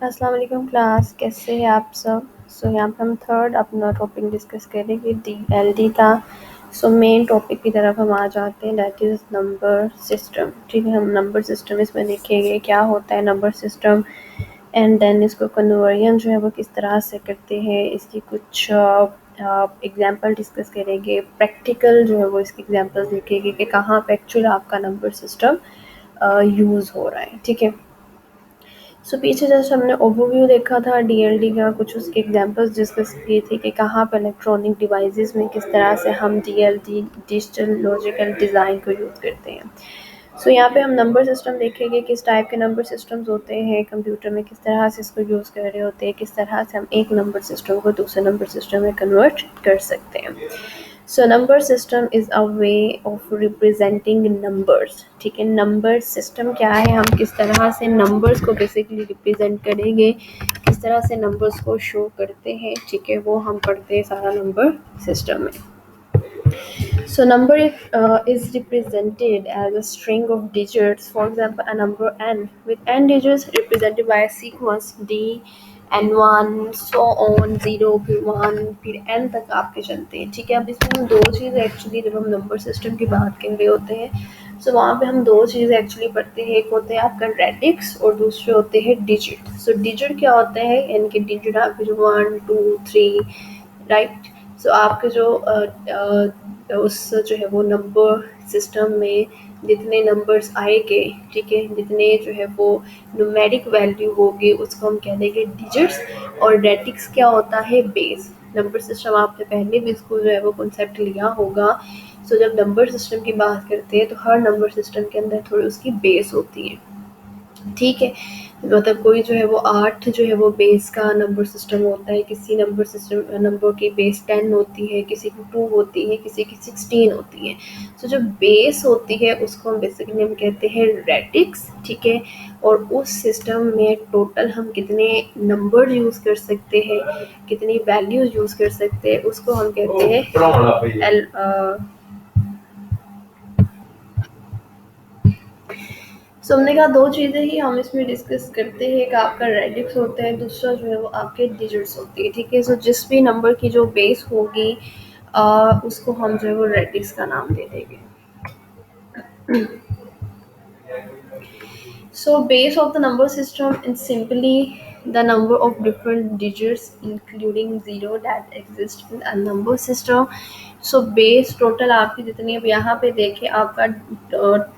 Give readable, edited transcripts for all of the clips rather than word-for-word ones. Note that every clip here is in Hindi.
अस्सलाम वालेकुम क्लास, कैसे हैं आप सब। यहाँ पे हम थर्ड अपना टॉपिक डिस्कस करेंगे DLD का। मेन टॉपिक की तरफ हम आ जाते हैं, दैट इज़ नंबर सिस्टम। ठीक है, हम नंबर सिस्टम इसमें देखेंगे क्या होता है नंबर सिस्टम, एंड देन इसको कन्वर्जन जो है वो किस तरह से करते हैं, इसकी कुछ एग्जांपल डिस्कस करेंगे। प्रैक्टिकल जो है वो इसकी एग्जांपल देखेंगे कि कहाँ पे एक्चुअली आपका नंबर सिस्टम यूज़ हो रहा है। ठीक है, पीछे जस्ट हमने ओवरव्यू देखा था DLD का, कुछ उसके एग्जांपल्स डिस्कस किए थे कि कहाँ पे इलेक्ट्रॉनिक डिवाइसेस में किस तरह से हम DLD डिजिटल लॉजिकल डिज़ाइन को यूज़ करते हैं। यहाँ पे हम नंबर सिस्टम देखेंगे किस टाइप के नंबर सिस्टम्स होते हैं कंप्यूटर में, किस तरह से इसको यूज़ कर रहे होते हैं, किस तरह से हम एक नंबर सिस्टम को दूसरे नंबर सिस्टम में कन्वर्ट कर सकते हैं। Number system is a way of representing numbers. ठीक है, नंबर सिस्टम क्या है, हम किस तरह से नंबर्स को बेसिकली रिप्रेजेंट करेंगे, किस तरह से नंबर्स को शो करते हैं। ठीक है, वो हम पढ़ते हैं सारा नंबर सिस्टम में। Number is represented as a string of digits. For example, a number n with n digits represented by a sequence D, n1, so on, 0, फिर 1, फिर n तक आपके चलते हैं। ठीक है, अब इसमें हम दो चीज़ एक्चुअली जब हम नंबर सिस्टम की बात कर रहे होते हैं, वहाँ पे हम दो चीज़ एक्चुअली पढ़ते हैं। एक होते हैं आपका रेडिक्स और दूसरे होते हैं डिजिट। डिजिट क्या होता है, यानी कि डिजिट आपके जो 1, 2, 3, राइट। आपके जो उस जो है वो नंबर सिस्टम में जितने नंबर्स आएंगे, ठीक है, जितने जो है वो न्यूमेरिक वैल्यू होगी उसको हम कह देंगे डिजिट्स। और रेडिक्स क्या होता है, बेस। नंबर सिस्टम आपने पहले भी इसको जो है वो कॉन्सेप्ट लिया होगा। जब नंबर सिस्टम की बात करते हैं तो हर नंबर सिस्टम के अंदर थोड़ी उसकी बेस होती है। ठीक है, मतलब कोई जो है वो 8 जो है वो बेस का नंबर सिस्टम होता है, किसी नंबर सिस्टम नंबर की बेस 10 होती है, किसी की 2 होती है, किसी की 16 होती है। जो बेस होती है उसको हम बेसिकली हम कहते हैं रेडिक्स। ठीक है, और उस सिस्टम में टोटल हम कितने नंबर यूज़ कर सकते हैं, कितनी वैल्यूज यूज़ कर सकते हैं, उसको हम कहते हैं हमने कहा दो चीज़ें ही हम इसमें डिस्कस करते हैं, एक आपका रेडिक्स होता है, दूसरा जो है वो आपके डिजिट्स होती है। ठीक है, जिस भी नंबर की जो बेस होगी उसको हम जो है वो रेडिक्स का नाम दे देंगे। Base of the number system is simply the number of different digits including zero that exist in a number system. Base total आपकी जितनी, अब यहाँ पे देखें आपका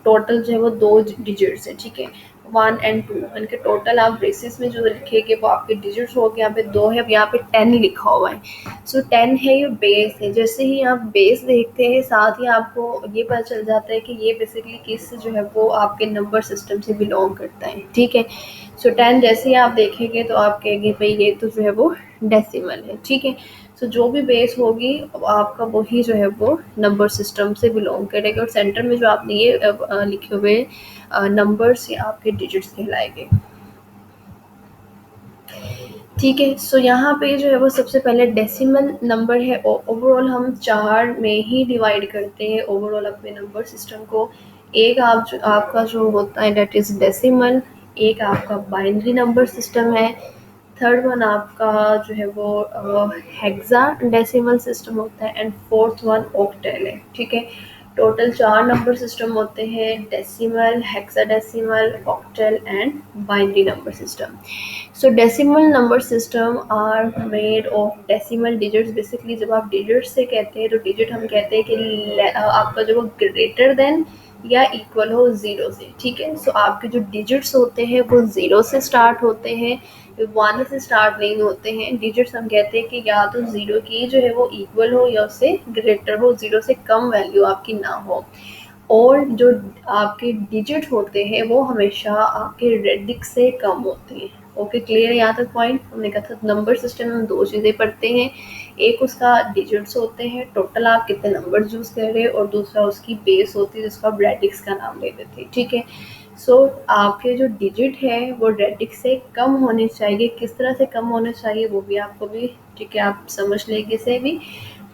टोटल जो है वो 2 डिजिट्स है। ठीक है, 1 and 2, इनके टोटल आप बेसिस में जो लिखेंगे वो आपके डिजिट्स हो गए। यहाँ पे 2 है, अब यहाँ पे 10 लिखा हुआ है। 10 है, ये बेस है। जैसे ही आप बेस देखते हैं साथ ही आपको ये पता चल जाता है कि ये बेसिकली किस जो है वो आपके नंबर सिस्टम से बिलोंग करता है। ठीक है, 10 जैसे ही आप देखेंगे तो आप कहेंगे भाई ये तो जो है वो डेसिमल है। ठीक है, जो भी बेस होगी आपका वही जो है वो नंबर सिस्टम से बिलोंग करेगा, और सेंटर में जो आपने ये लिखे हुए नंबर्स ये आपके डिजिट्स कहलाएंगे। ठीक है, यहाँ पे जो है वो सबसे पहले डेसिमल नंबर है। ओवरऑल हम 4 में ही डिवाइड करते हैं ओवरऑल अपने नंबर सिस्टम को। एक आपका जो होता है डेट इज़ डेसिमल, एक आपका बाइनरी नंबर सिस्टम है, थर्ड वन आपका जो है वो हेक्सा डेसिमल सिस्टम होता है, एंड फोर्थ वन ऑक्टल है। ठीक है, टोटल 4 नंबर सिस्टम होते हैं, decimal, hexadecimal, octal and binary number system. Decimal number system are made of decimal digits. Basically जब आप डिजिट से कहते हैं तो डिजिट हम कहते हैं कि आपका जो ग्रेटर देन या इक्वल हो 0 से। ठीक है, आपके जो डिजिट्स होते हैं वो 0 से स्टार्ट होते हैं, 1 से स्टार्ट नहीं होते हैं। डिजिट्स हम कहते हैं कि या तो 0 की जो है वो इक्वल हो या उससे ग्रेटर हो, 0 से कम वैल्यू आपकी ना हो। और जो आपके डिजिट होते हैं वो हमेशा आपके रेडिक्स से कम होते हैं। ओके, क्लियर है यहाँ तक पॉइंट। हमने कहा था नंबर सिस्टम में हम दो चीज़ें पढ़ते हैं, एक उसका डिजिट्स होते हैं, टोटल आप कितने नंबर यूज़ कर रहे हैं, और दूसरा उसकी बेस होती है जिसको आप रेडिक्स का नाम दे देते हैं। ठीक है, आपके जो डिजिट है वो रेडिक्स से कम होने चाहिए। किस तरह से कम होने चाहिए वो भी आपको भी, ठीक है, आप समझ लेंगे से भी।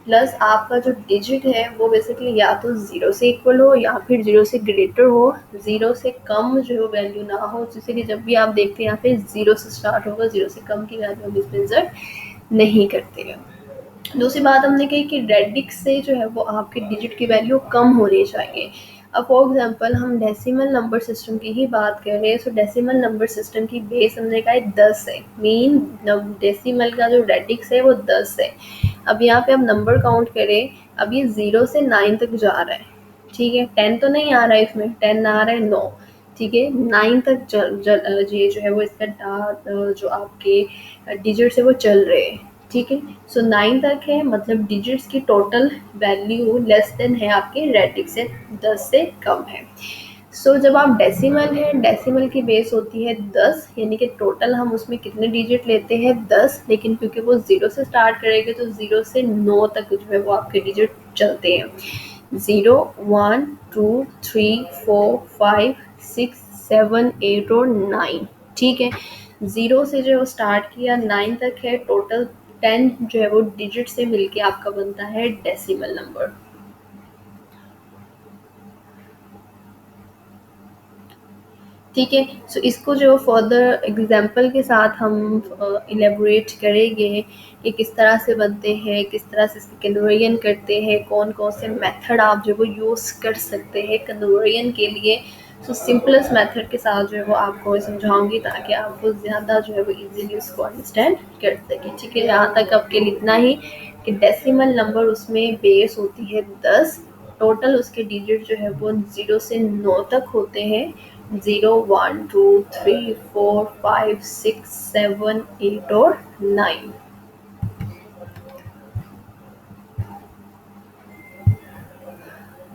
प्लस आपका जो डिजिट है वो बेसिकली या तो 0 से इक्वल हो या फिर 0 से ग्रेटर हो, 0 से कम जो वैल्यू ना हो। तो इसीलिए जब भी आप देखते हैं यहाँ पे 0 से स्टार्ट होगा, 0 से कम की वैल्यू हम इसमें इंसर्ट नहीं करते हैं। दूसरी बात हमने कही कि रेडिक्स से जो है वो आपके डिजिट की वैल्यू कम होनी चाहिए। अब फॉर एग्जांपल हम डेसिमल नंबर सिस्टम की ही बात कर रहे हैं, सो डेसिमल नंबर सिस्टम की बेस हमने कहा है 10 है। मीन डेसिमल का जो रेडिक्स है वो 10 है। अब यहाँ पे हम नंबर काउंट करें, अब ये 0 से 9 तक जा रहा है, ठीक है। 10 तो नहीं आ रहा है इसमें, 10 आ रहा है 9, ठीक है। 9 तक ये जो है वो इसका जो आपके डिजिट्स है वो चल रहे हैं, ठीक है। सो 9 तक है, मतलब डिजिट्स की टोटल वैल्यू लेस देन है आपके रेडिक्स से 10 से कम है। सो जब आप डेसिमल है, डेसिमल की बेस होती है 10, यानी कि टोटल हम उसमें कितने डिजिट लेते हैं 10, लेकिन क्योंकि वो 0 से स्टार्ट करेंगे तो 0 से 9 तक जो है वो आपके डिजिट चलते हैं। 0 1 2 3 4 5 6 7 8 और 9, ठीक है। 0 से जो स्टार्ट किया 9 तक है, टोटल 10 जो है वो डिजिट से मिलके आपका बनता है डेसिमल नंबर। ठीक है। सो इसको जो फर्दर एग्जांपल के साथ हम इलेबोरेट करेंगे कि किस तरह से बनते हैं, किस तरह से इसकी कन्वर्जन करते हैं, कौन कौन से मेथड आप जो वो यूज़ कर सकते हैं कन्वर्जन के लिए। सो सिंपलेस्ट मेथड के साथ जो है वो आपको समझाऊंगी ताकि आपको ज़्यादा जो है वो इजीली उसको अंडरस्टैंड कर सकें, ठीक है। यहाँ तक आपके लिए इतना ही कि डेसिमल नंबर उसमें बेस होती है 10, टोटल उसके डिजिट जो है वो 0 से 9 तक होते हैं। 0 1 2 3 4 5 6 7 8 और 9।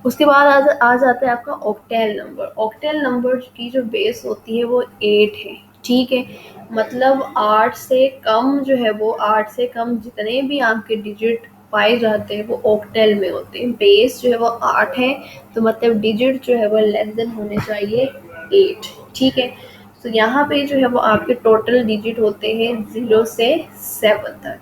उसके बाद आ जाता है आपका ऑक्टेल नंबर। ऑक्टेल नंबर की जो बेस होती है वो 8 है, ठीक है। मतलब 8 से कम जो है वो 8 से कम जितने भी आपके डिजिट पाए जाते हैं वो ऑक्टेल में होते हैं। बेस जो है वो 8 है, तो मतलब डिजिट जो है वो लेस देन होने चाहिए 8, ठीक है। तो यहाँ पे जो है वो आपके टोटल डिजिट होते हैं 0 से 7 तक।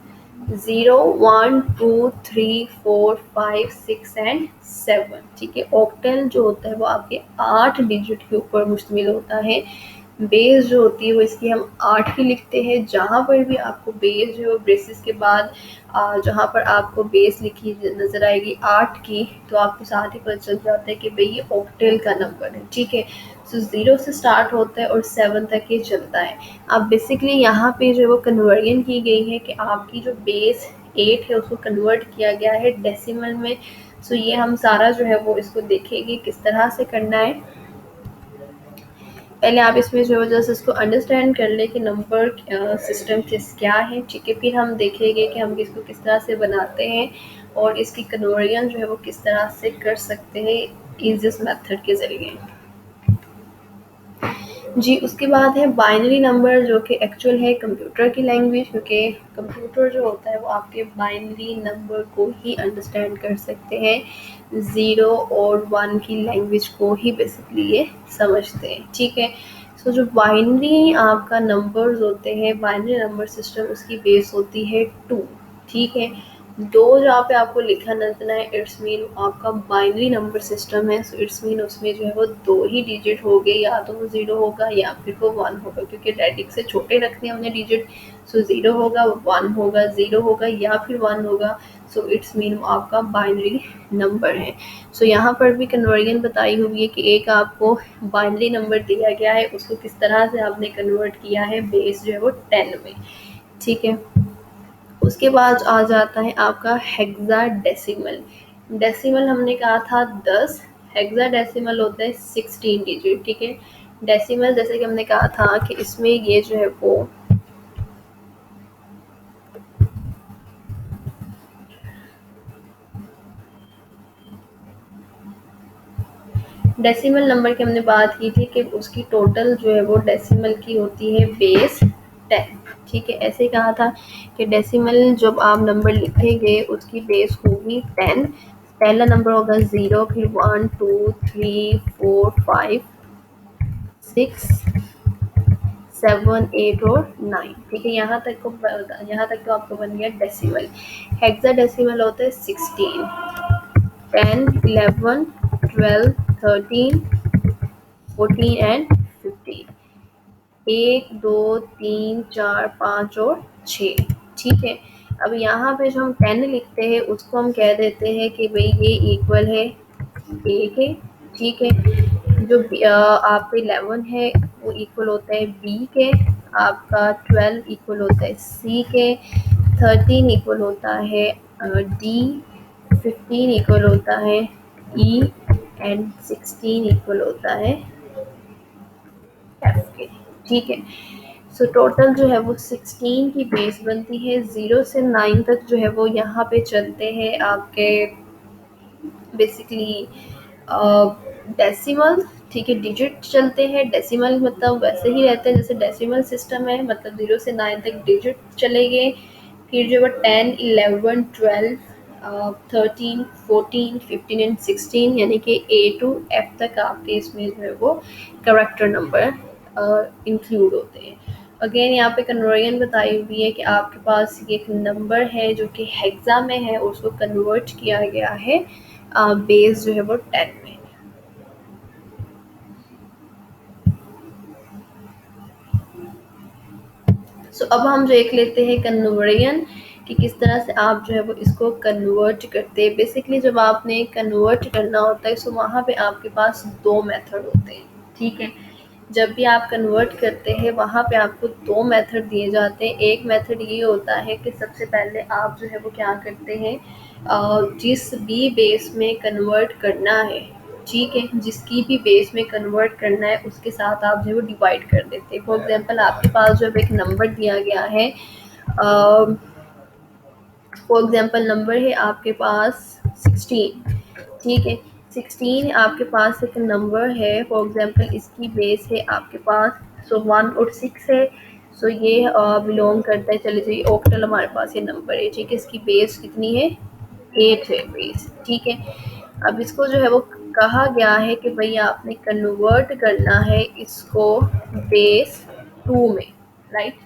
0 1 2 3 4 5 6 एंड 7, ठीक है। ऑक्टेल जो होता है वो आपके 8 डिजिट के ऊपर मुश्तमिल होता है। बेस जो होती है वो इसकी हम 8 ही लिखते हैं। जहाँ पर भी आपको बेस जो है ब्रेसिस के बाद जहाँ पर आपको बेस लिखी नज़र आएगी 8 की, तो आपको साथ ही पता चल जाता है कि भाई ये ऑक्टेल का नंबर है, ठीक है। सो 0 से स्टार्ट होता है और 7 तक ये चलता है। अब बेसिकली यहाँ पे जो है वो कन्वर्जन की गई है कि आपकी जो बेस 8 है उसको कन्वर्ट किया गया है डेसिमल में। सो ये हम सारा जो है वो इसको देखेंगे किस तरह से करना है। पहले आप इसमें जो है जस्ट इसको अंडरस्टैंड कर ले कि नंबर सिस्टम क्या है, ठीक है। फिर हम देखेंगे कि हम इसको किस तरह से बनाते हैं और इसकी कन्वर्जन जो है वो किस तरह से कर सकते हैं ईजीएस्ट मेथड के ज़रिए। जी, उसके बाद है बाइनरी नंबर, जो कि एक्चुअल है कंप्यूटर की लैंग्वेज, क्योंकि कंप्यूटर जो होता है वो आपके बाइनरी नंबर को ही अंडरस्टैंड कर सकते हैं। 0 और 1 की लैंग्वेज को ही बेसिकली ये समझते हैं, ठीक है। सो जो बाइनरी आपका नंबर्स होते हैं, बाइनरी नंबर सिस्टम उसकी बेस होती है 2, ठीक है। 2 जहाँ पे आपको लिखा नजर आए, इट्स मीन आपका बाइनरी नंबर सिस्टम है। सो इट्स मीन उसमें जो है वो 2 ही डिजिट हो गए, या तो वो 0 होगा या फिर वो 1 होगा, क्योंकि रेडिक्स से छोटे रखते हैं हमने डिजिट। सो 0 होगा, 1 होगा, 0 होगा या फिर 1 होगा। सो इट्स मीन आपका बाइनरी नंबर है। सो यहाँ पर भी कन्वर्जन बताई हुई है कि एक आपको बाइनरी नंबर दिया गया है, उसको किस तरह से आपने कन्वर्ट किया है बेस जो है वो 10 में, ठीक है। उसके बाद आ जाता है आपका हेक्साडेसिमल। डेसिमल हमने कहा था 10, हेक्साडेसिमल होता है 16 डिजिट, ठीक है। डेसिमल जैसे कि हमने कहा था कि इसमें ये जो है वो डेसिमल नंबर की हमने बात की थी कि उसकी टोटल जो है वो डेसिमल की होती है बेस 10, ठीक है। ऐसे कहा था कि डेसिमल जब आप नंबर लिखेंगे उसकी बेस होगी 10। पहला नंबर होगा 0, फिर 1 2 3 4 5 6 7, 8 और 9। ठीक है, यहाँ तक तो आपको बन गया डेसिमल। हेक्साडेसिमल होता है 16, 10, 11, 12, 13, 14 एंड 15। 1, 2, 3, 4, 5 और 6। ठीक है, अब यहाँ पे जो हम 10 लिखते हैं उसको हम कह देते हैं कि भाई ये इक्वल है ए के। ठीक है, जो आपका 11 है वो इक्वल होता है बी के, आपका 12 इक्वल होता है सी के, 13 इक्वल होता है डी, 15 इक्वल होता है ई एंड 16 इक्वल होता है एफ के। ठीक है, सो टोटल जो है वो 16 की बेस बनती है। 0 से 9 तक जो है वो यहाँ पे चलते हैं आपके बेसिकली डेसिमल। ठीक है, डिजिट चलते हैं। डेसिमल मतलब वैसे ही रहते हैं जैसे डेसिमल सिस्टम है, मतलब 0 से 9 तक डिजिट चलेंगे। फिर जो है 10, 11, 12, 13, 14, 15 एंड 16 यानी कि ए टू एफ तक आपके इसमें जो है वो करेक्टर नंबर इंक्लूड होते हैं। अगेन यहाँ पे कन्वर्जन बताई हुई है कि आपके पास एक नंबर है जो कि हेक्सा में है, उसको कन्वर्ट किया गया है बेस जो है वो 10 में। सो अब हम देख लेते हैं कन्वर्जन कि किस तरह से आप जो है वो इसको कन्वर्ट करते हैं। बेसिकली जब आपने कन्वर्ट करना होता है सो वहाँ पे आपके पास दो मेथड होते हैं। ठीक है, जब भी आप कन्वर्ट करते हैं वहाँ पे आपको दो मेथड दिए जाते हैं। एक मेथड ये होता है कि सबसे पहले आप जो है वो क्या करते हैं, जिस भी बेस में कन्वर्ट करना है, ठीक है, जिसकी भी बेस में कन्वर्ट करना है उसके साथ आप जो है वो डिवाइड कर देते हैं। फॉर एग्जांपल आपके पास जब एक नंबर दिया गया है, फॉर एग्जांपल नंबर है आपके पास 16। ठीक है, 16 आपके पास एक नंबर है, फॉर एग्जांपल इसकी बेस है आपके पास 1 और 6 है। सो ये बिलोंग करता है, चले जाइए ऑक्टल हमारे पास ये नंबर है। ठीक है, इसकी बेस कितनी है, 8 है बेस। ठीक है, अब इसको जो है वो कहा गया है कि भाई आपने कन्वर्ट करना है इसको बेस 2 में, राइट।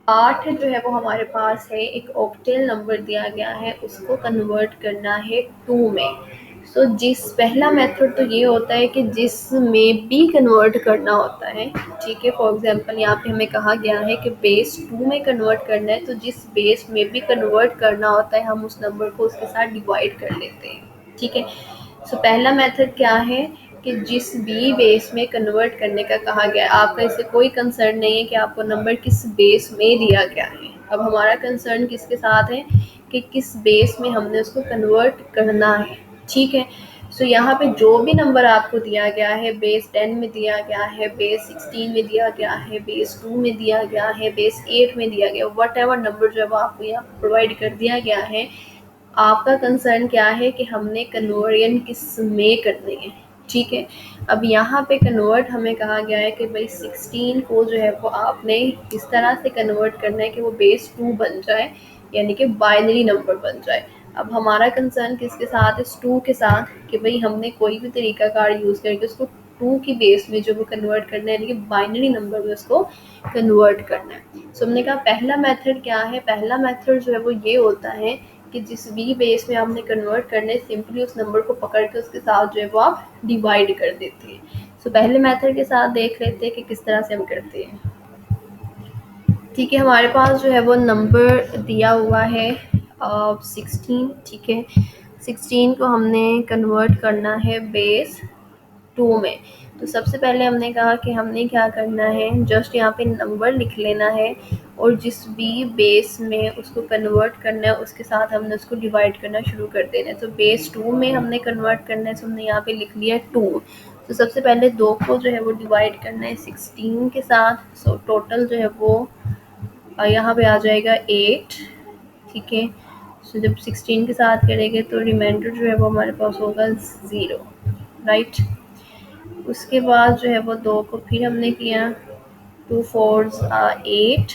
8 जो है वो हमारे पास है, एक ऑक्टेल नंबर दिया गया है, उसको कन्वर्ट करना है 2 में। सो जिस पहला मेथड तो ये होता है कि जिसमें भी कन्वर्ट करना होता है। ठीक है, फॉर एग्जांपल यहाँ पे हमें कहा गया है कि बेस 2 में कन्वर्ट करना है, तो जिस बेस में भी कन्वर्ट करना होता है हम उस नंबर को उसके साथ डिवाइड कर लेते हैं। ठीक है, सो पहला मेथड क्या है कि जिस भी बेस में कन्वर्ट करने का कहा गया है, आपका इससे कोई कंसर्न नहीं है कि आपको नंबर किस बेस में दिया गया है। अब हमारा कंसर्न किसके साथ है कि किस बेस में हमने उसको कन्वर्ट करना है। ठीक है, सो यहाँ पे जो भी नंबर आपको दिया गया है, बेस 10 में दिया गया है, बेस 16 में दिया गया है, बेस 2 में दिया गया है, बेस 8 में दिया गया, वट एवर नंबर जो है वो आपको यहाँ प्रोवाइड कर दिया गया है, आपका कंसर्न क्या है कि हमने कन्वर्जन किस में करनी है। ठीक है, अब यहाँ पे कन्वर्ट हमें कहा गया है कि भाई 16 को जो है वो आपने इस तरह से कन्वर्ट करना है कि वो बेस 2 बन जाए, यानी कि बाइनरी नंबर बन जाए। अब हमारा कंसर्न किसके साथ है, 2 के साथ, कि भाई हमने कोई भी तरीका कार यूज़ करके उसको 2 की बेस में जो वो कन्वर्ट करना है, यानी कि बाइनरी नंबर में उसको कन्वर्ट करना है। सो हमने कहा पहला मेथड क्या है, पहला मेथड जो है वो ये होता है कि जिस भी बेस में आपने कन्वर्ट करने, सिंपली उस नंबर को पकड़ के उसके साथ जो है वो आप डिवाइड कर देते हैं। सो पहले मेथड के साथ देख लेते हैं कि किस तरह से हम करते हैं। ठीक है, हमारे पास जो है वो नंबर दिया हुआ है 16। ठीक है, 16 को हमने कन्वर्ट करना है बेस 2 में। तो सबसे पहले हमने कहा कि हमने क्या करना है, जस्ट यहाँ पे नंबर लिख लेना है और जिस भी बेस में उसको कन्वर्ट करना है उसके साथ हमने उसको डिवाइड करना शुरू कर देना है। तो बेस 2 में हमने कन्वर्ट करना है, तो हमने यहाँ पे लिख लिया 2। तो सबसे पहले 2 को जो है वो डिवाइड करना है 16 के साथ। सो टोटल जो है वो यहाँ पे आ जाएगा 8। ठीक है, सो जब 16 के साथ करेंगे तो रिमाइंडर जो है वो हमारे पास होगा 0, राइट। उसके बाद जो है वो 2 को फिर हमने किया, 2 4s 8।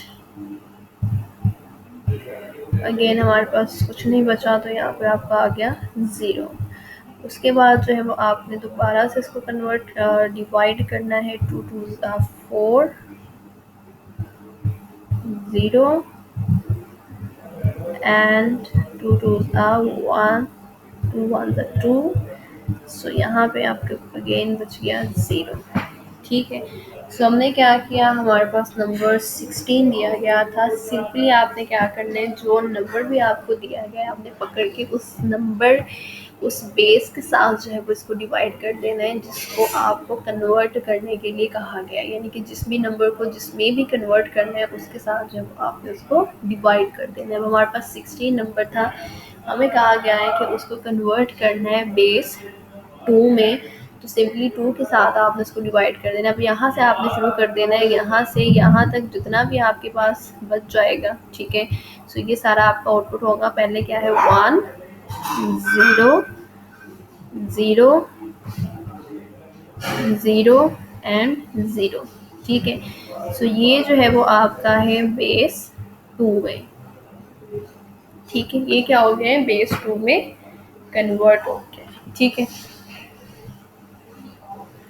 अगेन हमारे पास कुछ नहीं बचा तो यहाँ पे आपका आ गया 0। उसके बाद जो है वो आपने दोबारा से इसको कन्वर्ट डिवाइड करना है, 2 2s 4। 0 and 2 2s are 1, 2 1s are 2। सो यहाँ पे आपके अगेन बच गया 0। ठीक है, सो हमने क्या किया, हमारे पास नंबर 16 दिया गया था। सिंपली आपने क्या करना है, जो नंबर भी आपको दिया गया है आपने पकड़ के उस नंबर उस बेस के साथ जो है वो इसको डिवाइड कर देना है, जिसको आपको कन्वर्ट करने के लिए कहा गया है। यानी कि जिस भी नंबर को जिसमें भी कन्वर्ट करना है उसके साथ जो है वो आपने उसको डिवाइड कर देना है। अब हमारे पास 16 नंबर था, हमें कहा गया है कि उसको कन्वर्ट करना है बेस 2 में। तो सिंपली 2 के साथ आपने इसको डिवाइड कर देना है। अब यहाँ से आपने शुरू कर देना है, यहाँ से यहाँ तक जितना भी आपके पास बच जाएगा। ठीक है, सो ये सारा आपका आउटपुट होगा। पहले क्या है, 1 0 0 0 एंड 0। ठीक है, सो ये जो है वो आपका है बेस 2 में। ठीक है, ये क्या हो गया है, बेस 2 में कन्वर्ट हो गया। ठीक है,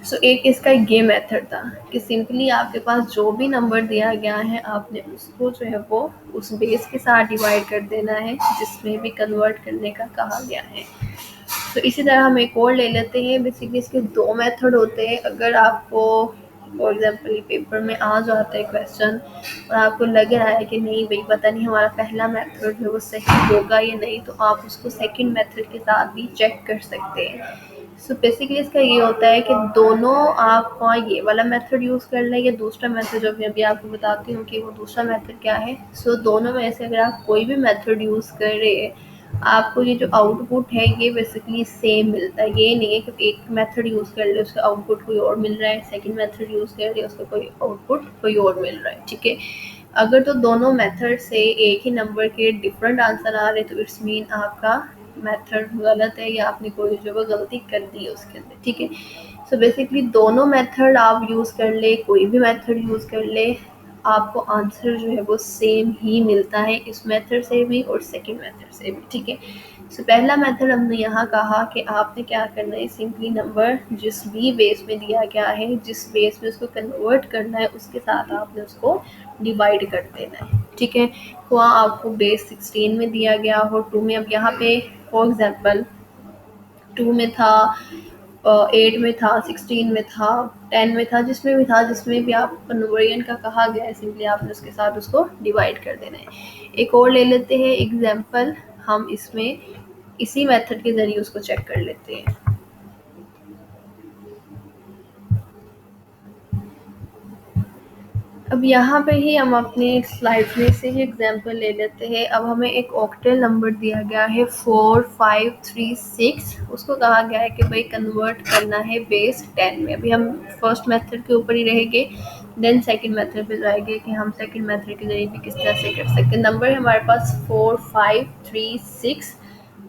सो एक इसका ये मेथड था कि सिंपली आपके पास जो भी नंबर दिया गया है आपने उसको जो है वो उस बेस के साथ डिवाइड कर देना है जिसमें भी कन्वर्ट करने का कहा गया है। तो इसी तरह हम एक और ले लेते हैं। बेसिकली इसके 2 मेथड होते हैं। अगर आपको फॉर एग्जांपल पेपर में आ जाता है क्वेश्चन और आपको लग रहा है कि नहीं भाई पता नहीं हमारा पहला मेथड है वो सही होगा या नहीं, तो आप उसको सेकंड मेथड के साथ भी चेक कर सकते हैं। सो बेसिकली इसका ये होता है कि दोनों आप ये वाला मेथड यूज़ कर लें या दूसरा मेथड, जो मैं अभी आपको बताती हूँ कि वो दूसरा मेथड क्या है। सो दोनों में से अगर आप कोई भी मेथड यूज़ कर रहे हैं, आपको ये जो आउटपुट है ये बेसिकली सेम मिलता है। ये नहीं है कि एक मेथड यूज़ कर ले उसका आउटपुट कोई और मिल रहा है, सेकंड मेथड यूज़ कर ले उसका कोई आउटपुट कोई और मिल रहा है। ठीक है, अगर तो दोनों मेथड से एक ही नंबर के डिफरेंट आंसर आ रहे तो इट्स मीन आपका मेथड गलत है या आपने कोई जो है गलती कर दी है उसके अंदर। ठीक है, सो बेसिकली दोनों मेथड आप यूज़ कर ले, कोई भी मेथड यूज़ कर ले, आपको आंसर जो है वो सेम ही मिलता है इस मेथड से भी और सेकंड मेथड से भी। ठीक है, सो पहला मेथड हमने यहाँ कहा कि आपने क्या करना है, सिंपली नंबर जिस भी बेस में दिया गया है, जिस बेस में उसको कन्वर्ट करना है उसके साथ आपने उसको डिवाइड कर देना है। ठीक है, वहाँ आपको बेस 16 में दिया गया हो 2 में। अब यहाँ पे फॉर एग्जांपल 2 में था, 8 में था, 16 में था, 10 में था, जिसमें भी था, जिसमें भी आप कन्वर्जन का कहा गया है सिंपली आपने उसके साथ उसको डिवाइड कर देना है। एक और ले लेते हैं एग्जांपल, हम इसमें इसी मेथड के ज़रिए उसको चेक कर लेते हैं। अब यहाँ पे ही हम अपने स्लाइड में से ही एग्जांपल ले लेते हैं। अब हमें एक ऑक्टेल नंबर दिया गया है 4536, उसको कहा गया है कि भाई कन्वर्ट करना है बेस 10 में। अभी हम फर्स्ट मेथड के ऊपर ही रहेंगे, देन सेकंड मेथड पे जाएंगे कि हम सेकंड मेथड के जरिए भी किस तरह से कर सकते हैं। नंबर है हमारे पास 4536,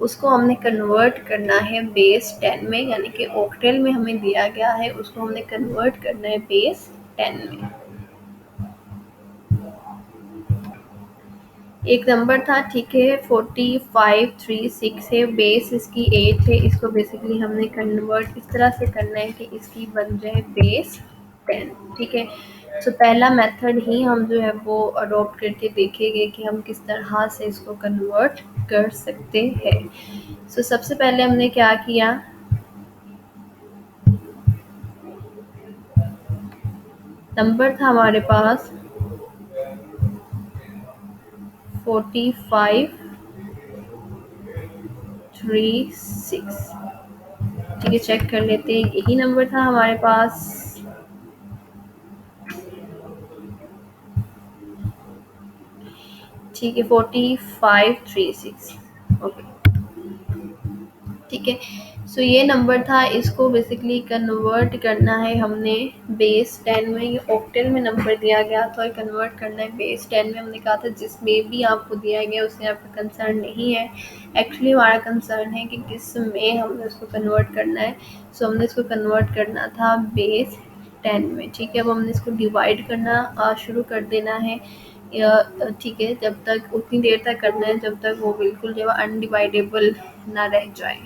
उसको हमने कन्वर्ट करना है बेस 10 में, यानी कि ऑक्टेल में हमें दिया गया है उसको हमने कन्वर्ट करना है बेस 10 में। एक नंबर था, ठीक है, 4536 है, बेस इसकी 8 है। इसको बेसिकली हमने कन्वर्ट इस तरह से करना है कि इसकी बन जाए बेस 10। ठीक है, तो पहला मेथड ही हम जो है वो अडॉप्ट करके देखेंगे कि हम किस तरह से इसको कन्वर्ट कर सकते हैं। सो सबसे पहले हमने क्या किया, नंबर था हमारे पास 4536। ठीक है, चेक कर लेते हैं, यही नंबर था हमारे पास। ठीक है, 4536। ओके, ठीक है, सो ये नंबर था, इसको बेसिकली कन्वर्ट करना है हमने बेस 10 में। ये ऑक्टेल में नंबर दिया गया था और कन्वर्ट करना है बेस 10 में। हमने कहा था जिसमें भी आपको दिया गया उससे आपका कंसर्न नहीं है, एक्चुअली हमारा कंसर्न है कि किस में हमने उसको कन्वर्ट करना है। सो हमने इसको कन्वर्ट करना था बेस 10 में। ठीक है, अब हमने इसको डिवाइड करना शुरू कर देना है, ठीक है, जब तक उतनी देर तक करना है जब तक वो बिल्कुल जो है अनडिवाइडेबल ना रह जाए।